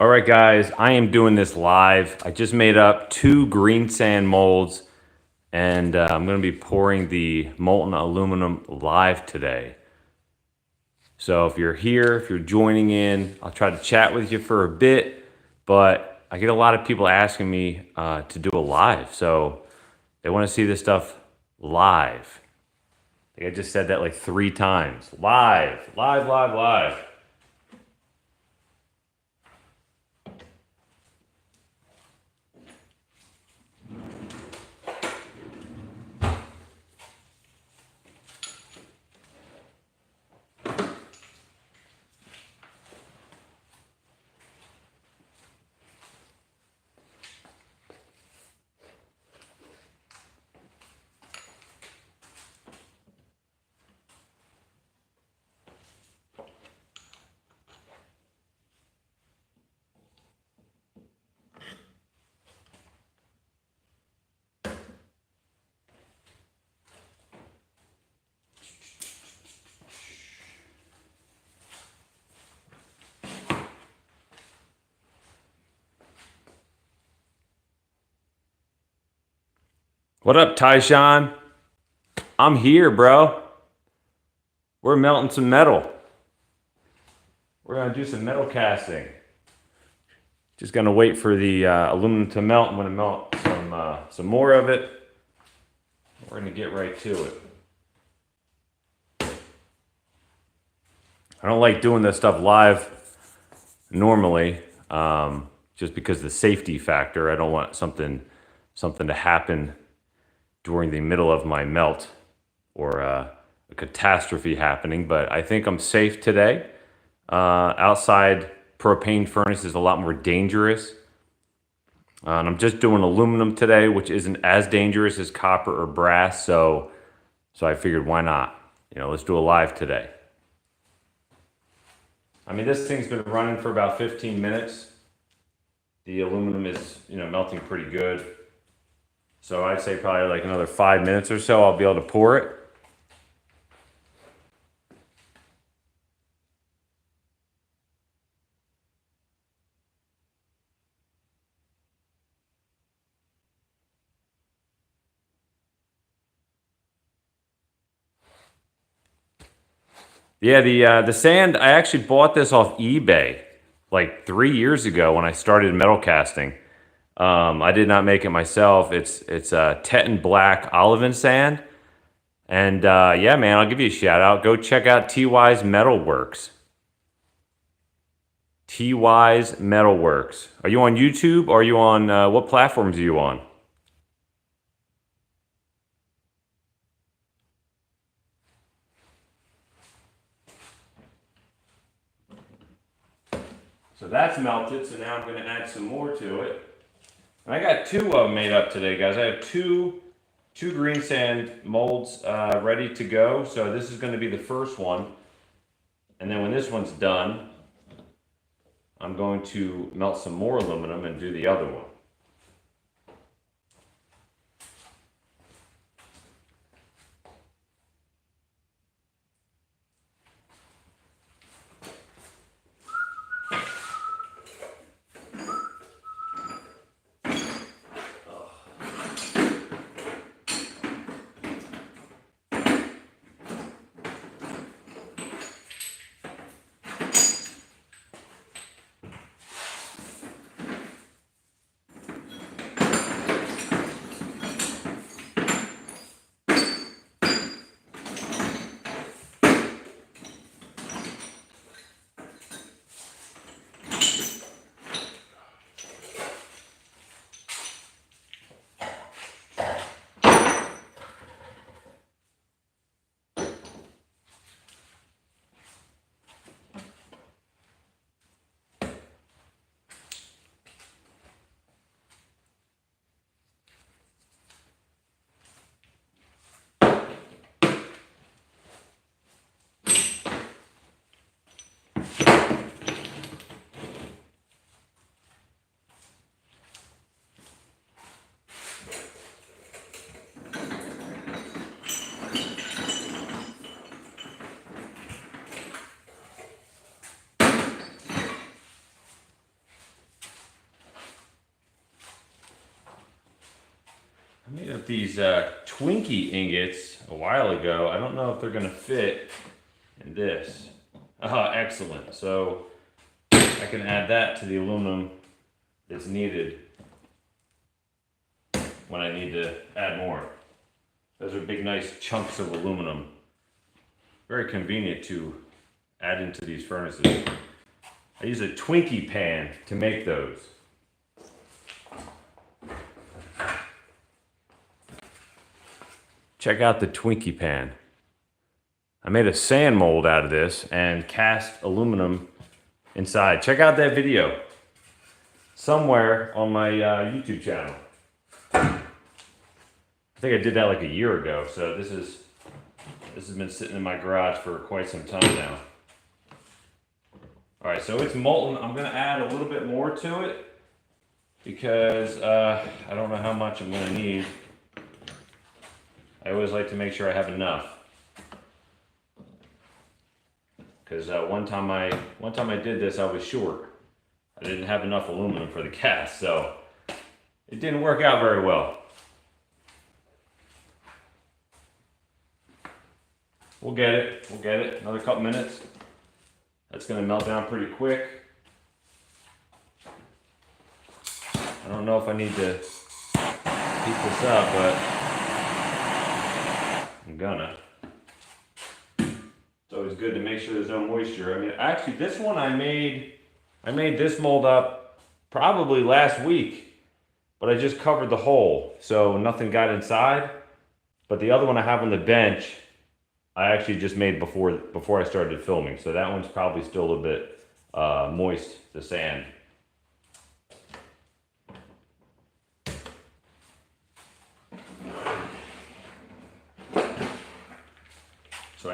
All right, guys, I am doing this live. I just made up 2 green sand molds, and I'm going to be pouring the molten aluminum live today. So if you're here, if you're joining in, I'll try to chat with you for a bit, but I get a lot of people asking me to do a live. So they want to see this stuff live. I think I just said that like 3 times. Live, live, live, live. What up, Tyshawn? I'm here, bro. We're melting some metal. We're gonna do some metal casting. Just gonna wait for the aluminum to melt. I'm gonna melt some more of it. We're gonna get right to it. I don't like doing this stuff live normally, just because of the safety factor. I don't want something to happen during the middle of my melt or a catastrophe happening. But I think I'm safe today. Outside propane furnace is a lot more dangerous. And I'm just doing aluminum today, which isn't as dangerous as copper or brass. So I figured, why not? Let's do a live today. I mean, this thing's been running for about 15 minutes. The aluminum is, melting pretty good. So I'd say probably like another 5 minutes or so, I'll be able to pour it. Yeah, the sand, I actually bought this off eBay like 3 years ago when I started metal casting. I did not make it myself. It's Teton Black Olivine sand. And yeah, man, I'll give you a shout out. Go check out TY's Metalworks. TY's Metalworks. Are you on YouTube or are you on, what platforms are you on? So that's melted, so now I'm gonna add some more to it. And I got 2 of them made up today, guys. I have two green sand molds ready to go. So this is gonna be the first one. And then when this one's done, I'm going to melt some more aluminum and do the other one. these Twinkie ingots a while ago. I don't know if they're gonna fit in this. Excellent. So I can add that to the aluminum that's needed when I need to add more. Those are big, nice chunks of aluminum. Very convenient to add into these furnaces. I use a Twinkie pan to make those. Check out the Twinkie pan. I made a sand mold out of this and cast aluminum inside. Check out that video somewhere on my YouTube channel. I think I did that like a year ago, so this has been sitting in my garage for quite some time now. All right, so it's molten. I'm gonna add a little bit more to it because I don't know how much I'm gonna need. I always like to make sure I have enough. Because one time I did this, I was short. I didn't have enough aluminum for the cast, so it didn't work out very well. We'll get it. Another couple minutes. That's gonna melt down pretty quick. I don't know if I need to heat this up, but I'm gonna. It's always good to make sure there's no moisture. I mean, actually, this one I made this mold up probably last week, but I just covered the hole, so nothing got inside. But the other one I have on the bench, I actually just made before I started filming, so that one's probably still a little bit moist, the sand. So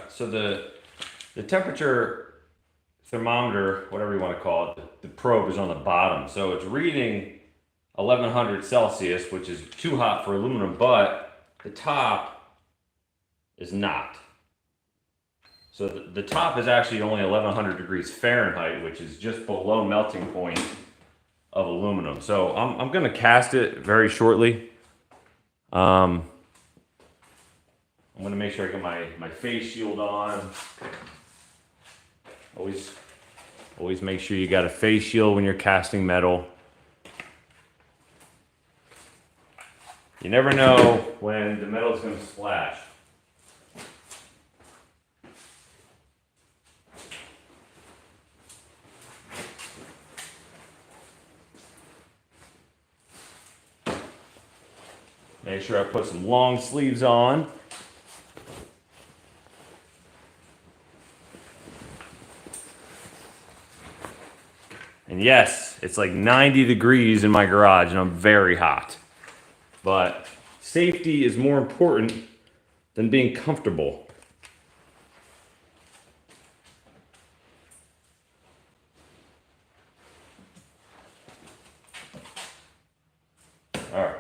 so the temperature thermometer, whatever you want to call it, the probe is on the bottom. So it's reading 1100 Celsius, which is too hot for aluminum, but the top is not. So the top is actually only 1100 degrees Fahrenheit, which is just below melting point of aluminum. So I'm going to cast it very shortly. I'm going to make sure I get my face shield on. Always make sure you got a face shield when you're casting metal. You never know when the metal is going to splash. Make sure I put some long sleeves on. And yes, it's like 90 degrees in my garage and I'm very hot. But safety is more important than being comfortable. All right.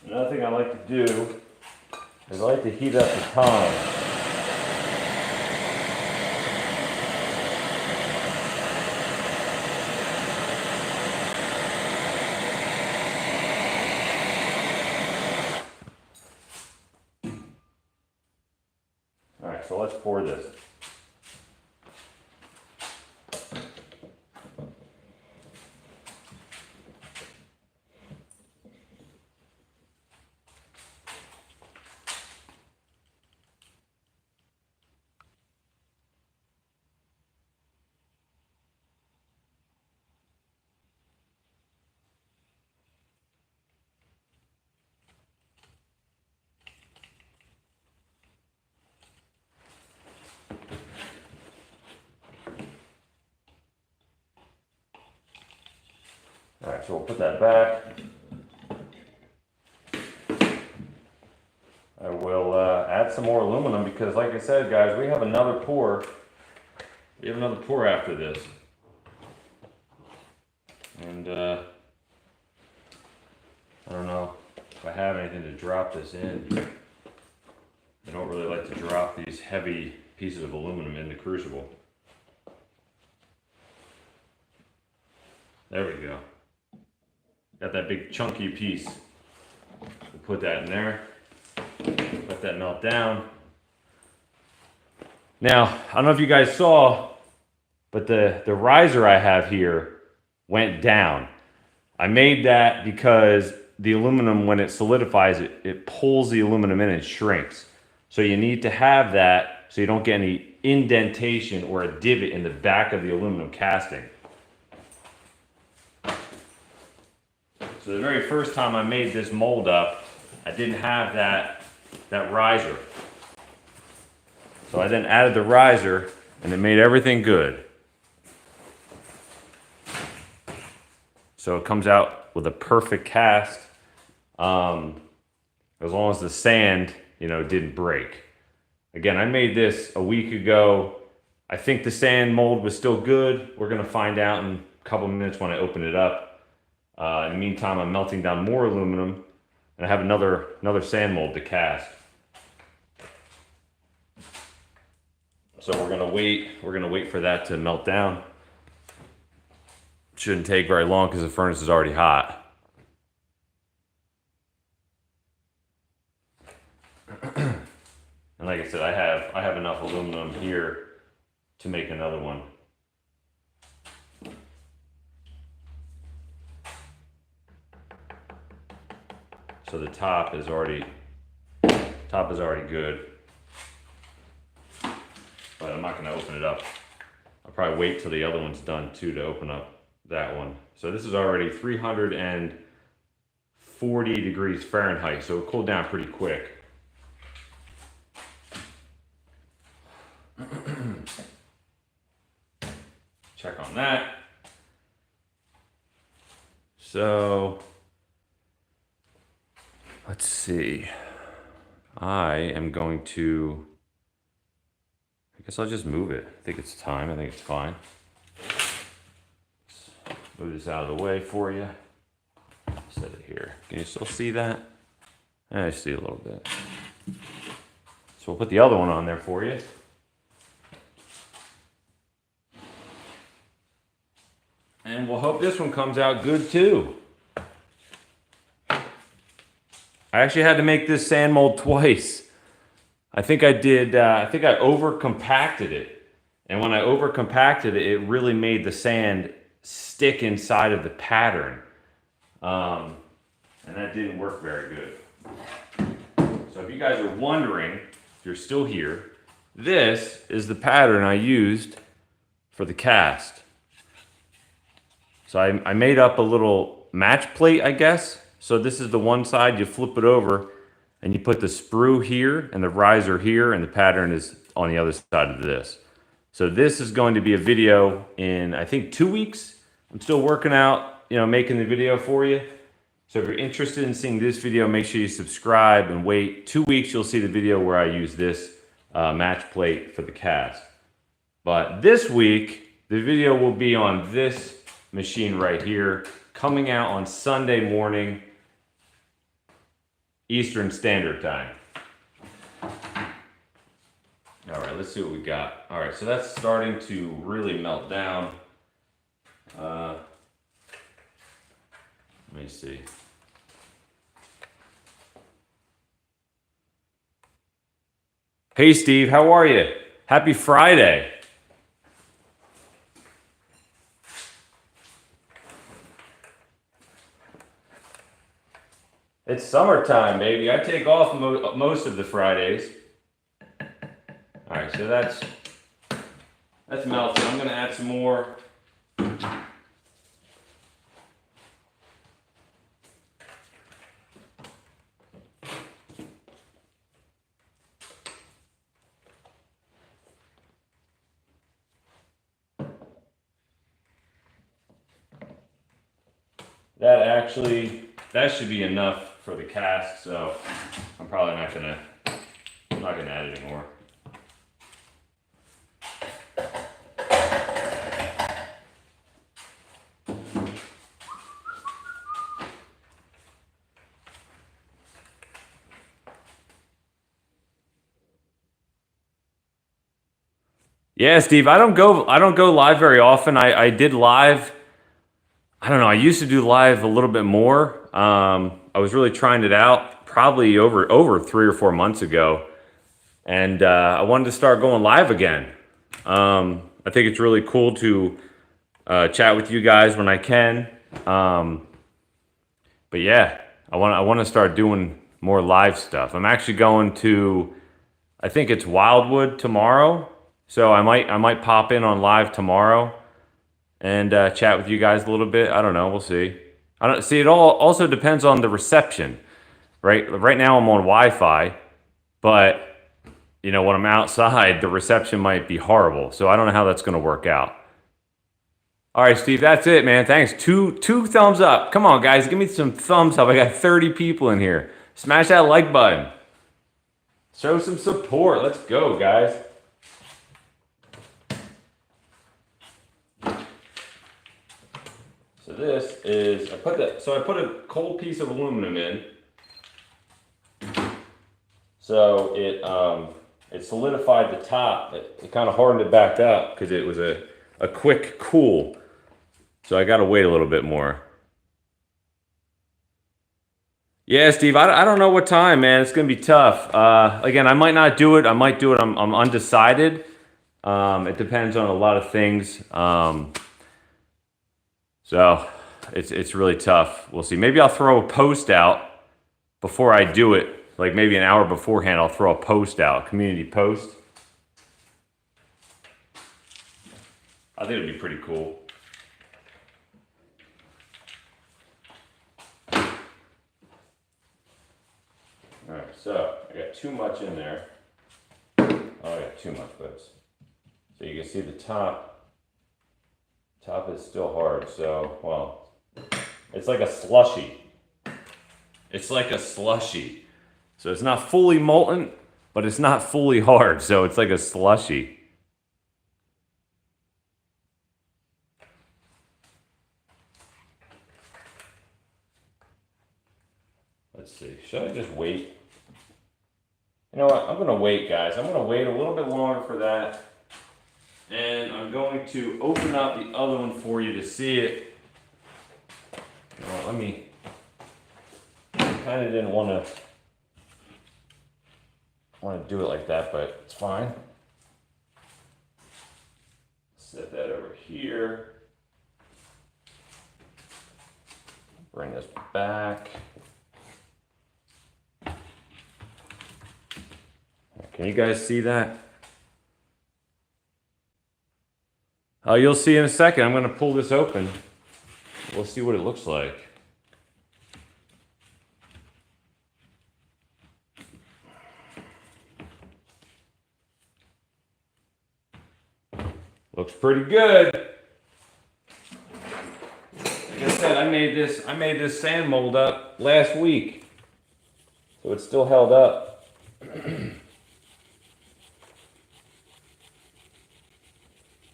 Another thing I like to do is I like to heat up the tongs. Alright, so let's pour this. Alright, so we'll put that back. I will add some more aluminum because, like I said, guys, we have another pour. We have another pour after this. And I don't know if I have anything to drop this in. I don't really like to drop these heavy pieces of aluminum in the crucible. There we go. Got that big chunky piece. We'll put that in there. Let that melt down. Now, I don't know if you guys saw, but the riser I have here went down. I made that because the aluminum, when it solidifies, it pulls the aluminum in and shrinks. So you need to have that so you don't get any indentation or a divot in the back of the aluminum casting. So the very first time I made this mold up, I didn't have that riser. So I then added the riser and it made everything good. So it comes out with a perfect cast, as long as the sand, didn't break. Again, I made this a week ago. I think the sand mold was still good. We're gonna find out in a couple minutes when I open it up. In the meantime, I'm melting down more aluminum, and I have another sand mold to cast. So we're gonna wait for that to melt down. Shouldn't take very long because the furnace is already hot. And like I said, I have enough aluminum here to make another one. So the top is already good. But I'm not gonna open it up. I'll probably wait till the other one's done too to open up that one. So this is already 340 degrees Fahrenheit, so it'll cool down pretty quick. Check on that. So let's see. I guess I'll just move it. I think it's time. I think it's fine. Move this out of the way for you. Set it here. Can you still see that? I see a little bit. So we'll put the other one on there for you. And we'll hope this one comes out good too. I actually had to make this sand mold twice. I think I over compacted it. And when I over compacted it, it really made the sand stick inside of the pattern. And that didn't work very good. So if you guys are wondering, if you're still here, this is the pattern I used for the cast. So I made up a little match plate, I guess. So this is the one side, you flip it over and you put the sprue here and the riser here, and the pattern is on the other side of this. So this is going to be a video in, I think, 2 weeks. I'm still working out, making the video for you. So if you're interested in seeing this video, make sure you subscribe and wait 2 weeks. You'll see the video where I use this match plate for the cast. But this week, the video will be on this machine right here, coming out on Sunday morning, Eastern Standard Time. All right, let's see what we got. All right, so that's starting to really melt down. Let me see. Hey, Steve, how are you? Happy Friday. It's summertime, baby. I take off most of the Fridays. All right, so that's melted. I'm gonna add some more. That should be enough for the cast, so I'm probably not gonna add any more. Yeah, Steve, I don't go live very often. I did live I don't know. I used to do live a little bit more. I was really trying it out probably over 3 or 4 months ago, and I wanted to start going live again. I think it's really cool to chat with you guys when I can. But yeah, I want to start doing more live stuff. I'm actually going to, I think it's Wildwood tomorrow, so I might pop in on live tomorrow and chat with you guys a little bit. I don't know. We'll see. I don't see. It all also depends on the reception, right? Right now I'm on Wi-Fi, but when I'm outside, the reception might be horrible. So I don't know how that's going to work out. All right, Steve, that's it, man. Thanks. Two thumbs up. Come on, guys, give me some thumbs up. I got 30 people in here. Smash that like button. Show some support. Let's go, guys. So this is, I put a cold piece of aluminum in. So it solidified the top. It kind of hardened it back up because it was a quick cool. So I got to wait a little bit more. Yeah, Steve, I don't know what time, man. It's going to be tough. Again, I might not do it. I might do it. I'm undecided. It depends on a lot of things. So it's really tough. We'll see. Maybe I'll throw a post out before I do it. Like maybe an hour beforehand, I'll throw a post out, a community post. I think it'd be pretty cool. All right, so I got too much in there. Oh, I got too much, folks. So you can see the top. Top is still hard, so, well, it's like a slushy. It's like a slushy. So it's not fully molten, but it's not fully hard, so it's like a slushy. Let's see, should I just wait? You know what, I'm gonna wait, guys. I'm gonna wait a little bit longer for that. And I'm going to open up the other one for you to see it. Let me, I kind of didn't want to do it like that, but it's fine. Set that over here. Bring this back. Can you guys see that? Oh, you'll see in a second. I'm going to pull this open. We'll see what it looks like. Looks pretty good. Like I said, I made this sand mold up last week, so it's still held up.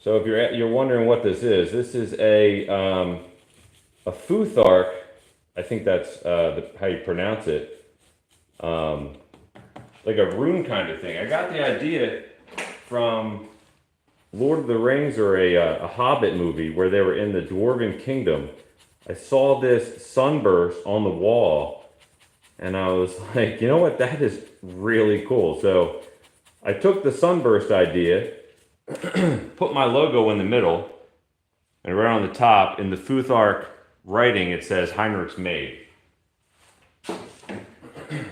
So if you're wondering what this is a futhark. I think that's how you pronounce it. Like a rune kind of thing. I got the idea from Lord of the Rings or a Hobbit movie where they were in the Dwarven Kingdom. I saw this sunburst on the wall, and I was like, you know what? That is really cool. So I took the sunburst idea, put my logo in the middle, and right on the top, in the futhark writing, it says Heinrichs made.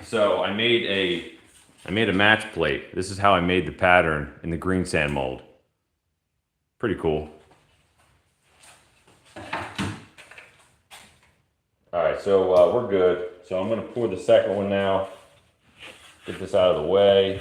So I made a match plate. This is how I made the pattern in the greensand mold. Pretty cool. All right, so we're good. So I'm gonna pour the second one now. Get this out of the way.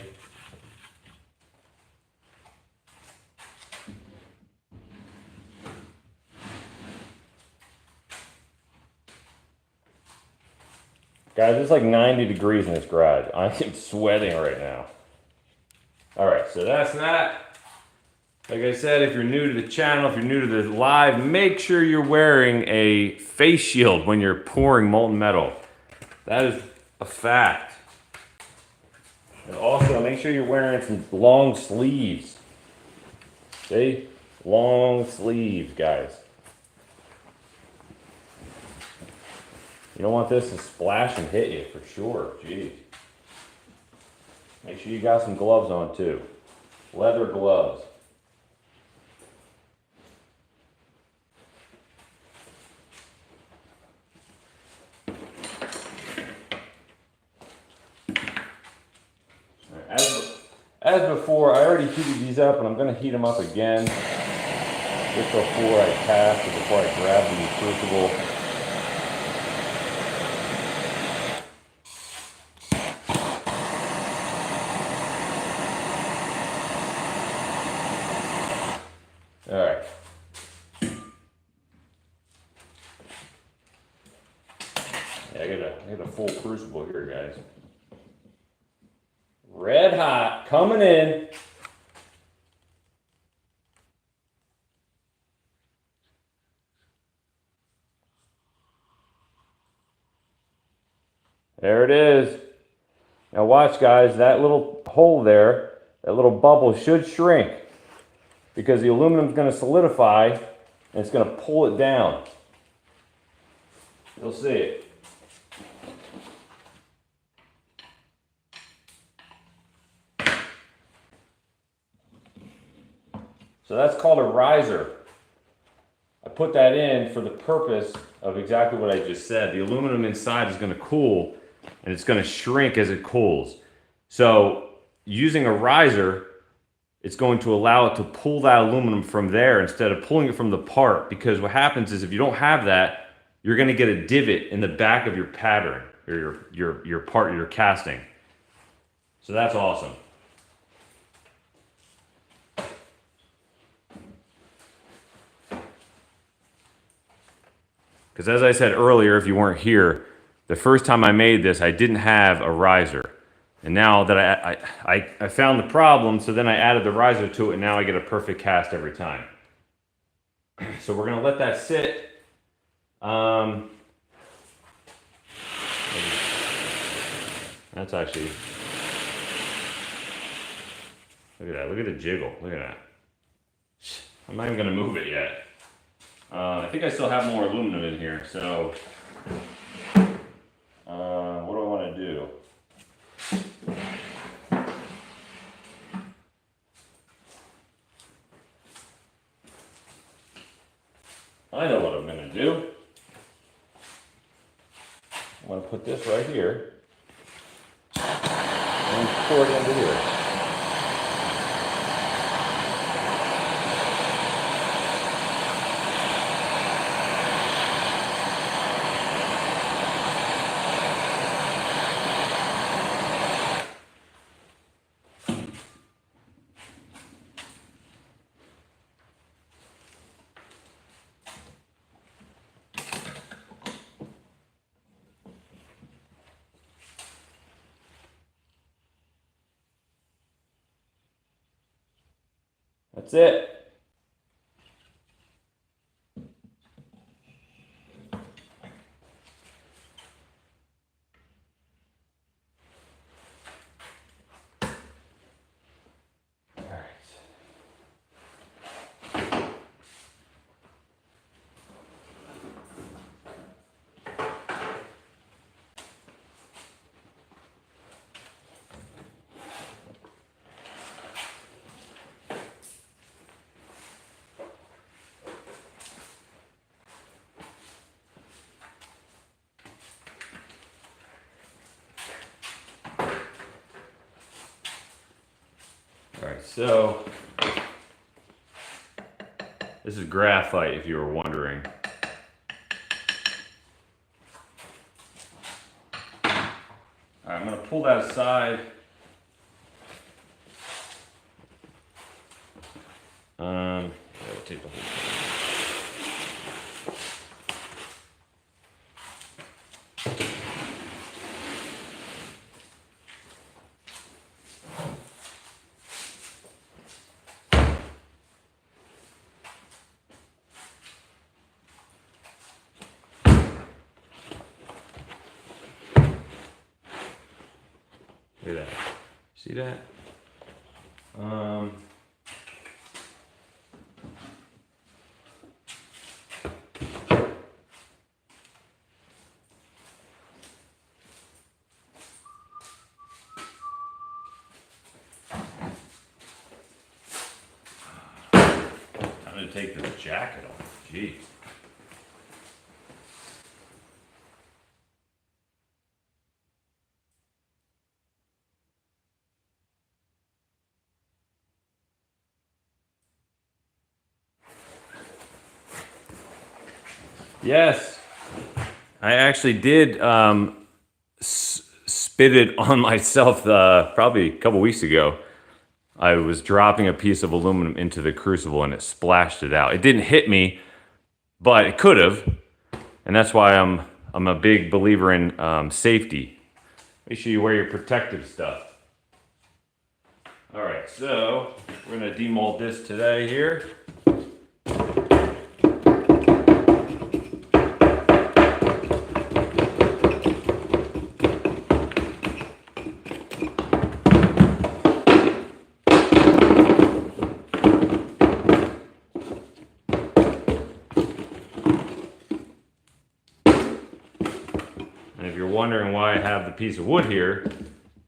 Guys, it's like 90 degrees in this garage. I am sweating right now. All right, so that's that. Like I said, if you're new to the channel, if you're new to the live, make sure you're wearing a face shield when you're pouring molten metal. That is a fact. And also, make sure you're wearing some long sleeves. See? Long sleeves, guys. You don't want this to splash and hit you for sure. Jeez. Make sure you got some gloves on too. Leather gloves. As before, I already heated these up, and I'm going to heat them up again just before I cast or before I grab the crucible. All right. Yeah, I got a full crucible here, guys. Red hot, coming in. There it is. Now watch, guys, that little hole there, that little bubble should shrink because the aluminum is going to solidify and it's going to pull it down. You'll see it. So that's called a riser. I put that in for the purpose of exactly what I just said. The aluminum inside is going to cool and it's going to shrink as it cools. So using a riser, it's going to allow it to pull that aluminum from there instead of pulling it from the part, because what happens is if you don't have that, you're going to get a divot in the back of your pattern or your part you're casting. So that's awesome. Because as I said earlier, if you weren't here, the first time I made this, I didn't have a riser. And now that I found the problem, so then I added the riser to it, and now I get a perfect cast every time. So we're going to let that sit. That's actually, look at that, look at the jiggle, look at that. I'm not even going to move it yet. I think I still have more aluminum in here, so what do I want to do? I know what I'm going to do. I'm going to put this right here and pour it into here. That's it. All right. All right, so this is graphite, if you were wondering. All right, I'm going to pull that aside. Yeah, we'll take the whole thing. Look at that. See that? take the jacket off. Jeez. Yes, I actually did spit it on myself probably a couple weeks ago. I was dropping a piece of aluminum into the crucible and it splashed it out. It didn't hit me, but it could have, and that's why I'm a big believer in safety. Make sure you wear your protective stuff. All right, so we're gonna demold this today here. And if you're wondering why I have the piece of wood here,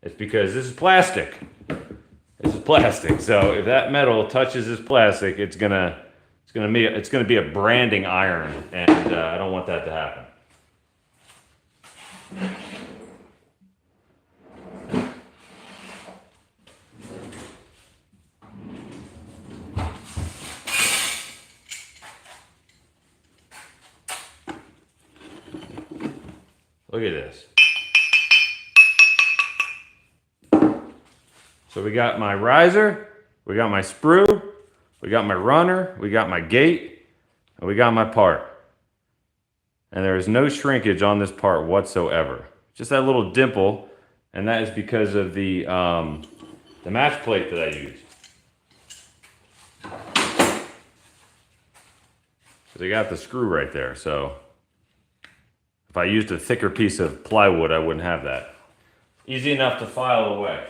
it's because this is plastic. This is plastic. So if that metal touches this plastic, it's gonna be a branding iron, and I don't want that to happen. Look at this. So we got my riser, we got my sprue, we got my runner, we got my gate, and we got my part. And there is no shrinkage on this part whatsoever. Just that little dimple, and that is because of the match plate that I use. Because I got the screw right there, so if I used a thicker piece of plywood, I wouldn't have that. Easy enough to file away.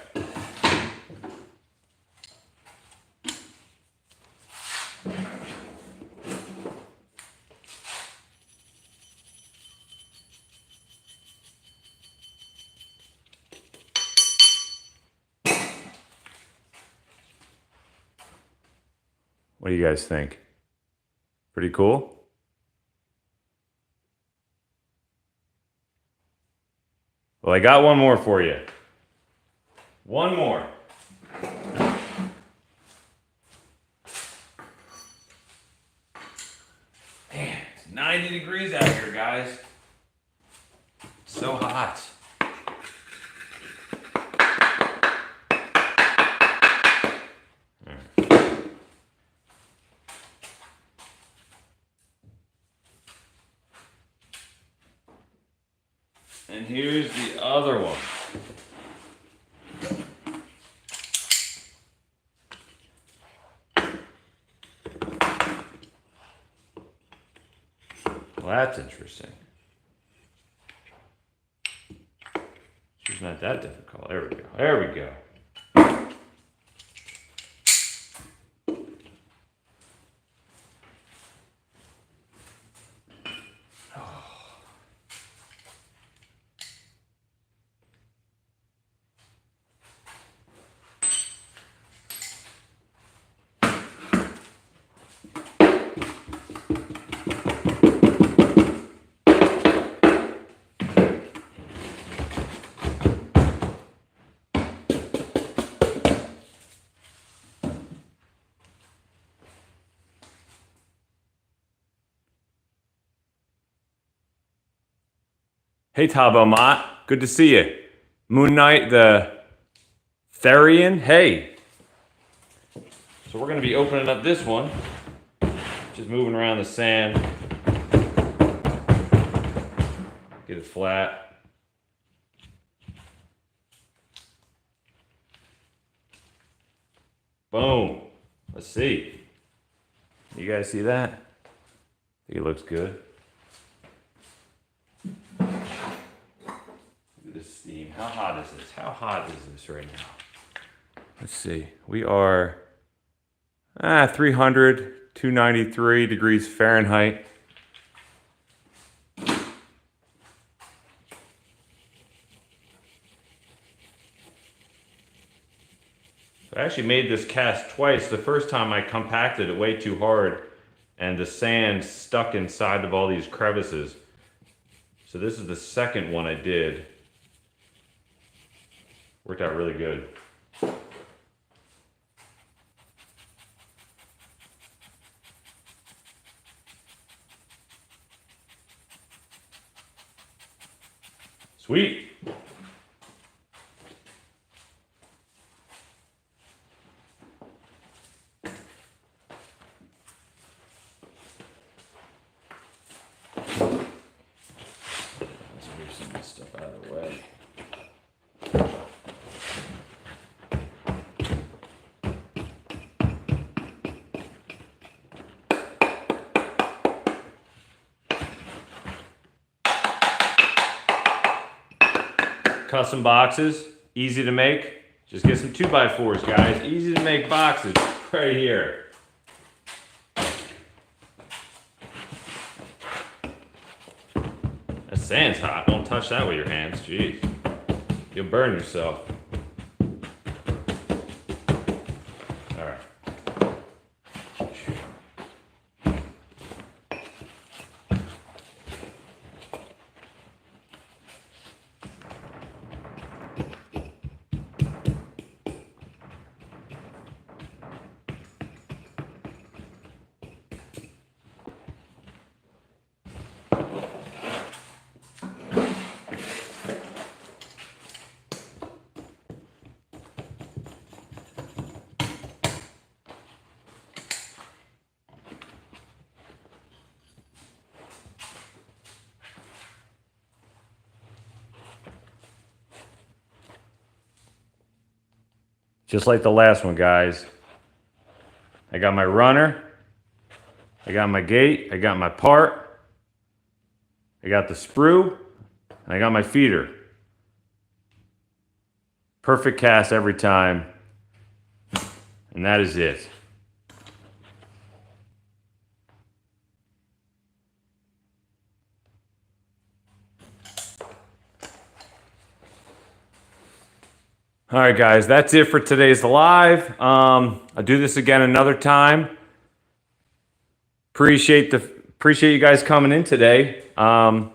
What do you guys think? Pretty cool? Well, I got one more for you. One more. Man, it's 90 degrees out here, guys. So hot. And here's the other one. Well, that's interesting. It's not that difficult. There we go. There we go. Hey, Tabo Mott. Good to see you. Moon Knight, the Therian. Hey. So we're going to be opening up this one. Just moving around the sand. Get it flat. Boom. Let's see. You guys see that? I think it looks good. Look at this steam. How hot is this? How hot is this right now? Let's see. We are 300, 293 degrees Fahrenheit. I actually made this cast twice. The first time I compacted it way too hard and the sand stuck inside of all these crevices. So this is the second one I did. Worked out really good. Sweet. Let's move some of this stuff out of the way. Custom boxes, easy to make. Just get some 2x4s, guys. Easy to make boxes right here. That sand's hot. Don't touch that with your hands. Jeez. You'll burn yourself. All right. Just like the last one, guys. I got my runner, I got my gate, I got my part, I got the sprue, and I got my feeder. Perfect cast every time, and that is it. All right, guys, that's it for today's live. I'll do this again another time. Appreciate you guys coming in today. And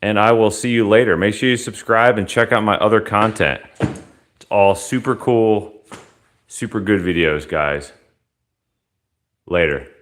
I will see you later. Make sure you subscribe and check out my other content. It's all super cool, super good videos, guys. Later.